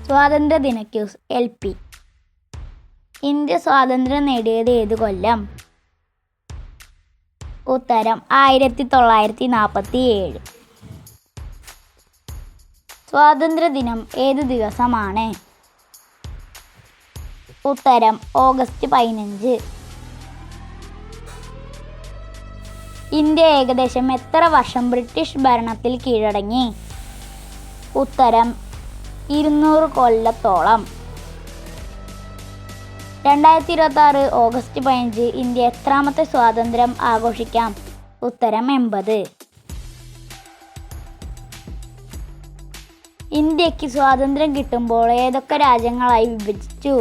സ്വാതന്ത്ര്യദിന quiz LP. India സ്വാതന്ത്ര്യം നേടിയത് ഏത് കൊല്ലം? ഉത്തരം 1947. സ്വാതന്ത്ര്യദിനം ഏത് ദിവസമാണ്? ഉത്തരം ഓഗസ്റ്റ് 15. ഇന്ത്യ ഏകദേശം എത്ര വർഷം ബ്രിട്ടീഷ് ഭരണത്തിൽ കീഴടങ്ങി? ഉത്തരം 200 കൊല്ലത്തോളം. 2026 ഓഗസ്റ്റ് 15 ഇന്ത്യ എത്രാമത്തെ സ്വാതന്ത്ര്യം ആഘോഷിക്കാം? ഉത്തരം 80. ഇന്ത്യക്ക് സ്വാതന്ത്ര്യം കിട്ടുമ്പോൾ ഏതൊക്കെ രാജ്യങ്ങളായി വിഭജിച്ചു?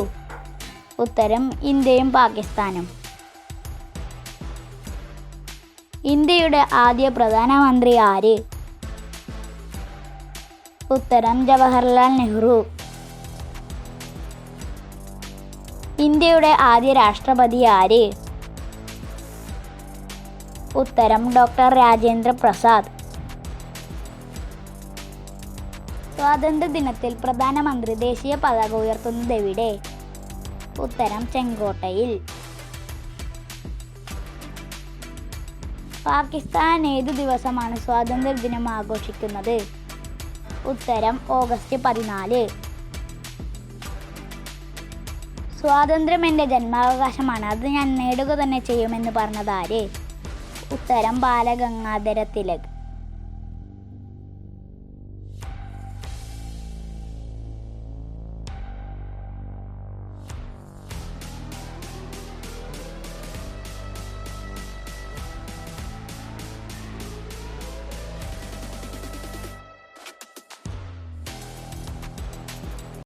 ഉത്തരം ഇന്ത്യയും പാകിസ്ഥാനും. ഇന്ത്യയുടെ ആദ്യ പ്രധാനമന്ത്രി ആര്? ഉത്തരം ജവഹർലാൽ നെഹ്റു. ഇന്ത്യയുടെ ആദ്യ രാഷ്ട്രപതി ആര്? ഉത്തരം ഡോക്ടർ രാജേന്ദ്ര പ്രസാദ്. സ്വാതന്ത്ര്യ ദിനത്തിൽ പ്രധാനമന്ത്രി ദേശീയ പതാക ഉയർത്തുന്നത് എവിടെ? ഉത്തരം ചെങ്കോട്ടയിൽ. പാകിസ്ഥാൻ ഏതു ദിവസമാണ് സ്വാതന്ത്ര്യ ദിനം ആഘോഷിക്കുന്നത്? ഉത്തരം ഓഗസ്റ്റ് 14. സ്വാതന്ത്ര്യം എൻ്റെ ജന്മാവകാശമാണ്, അത് ഞാൻ നേടുക തന്നെ ചെയ്യുമെന്ന് പറഞ്ഞതാര്? ഉത്തരം ബാലഗംഗാധര തിലക്.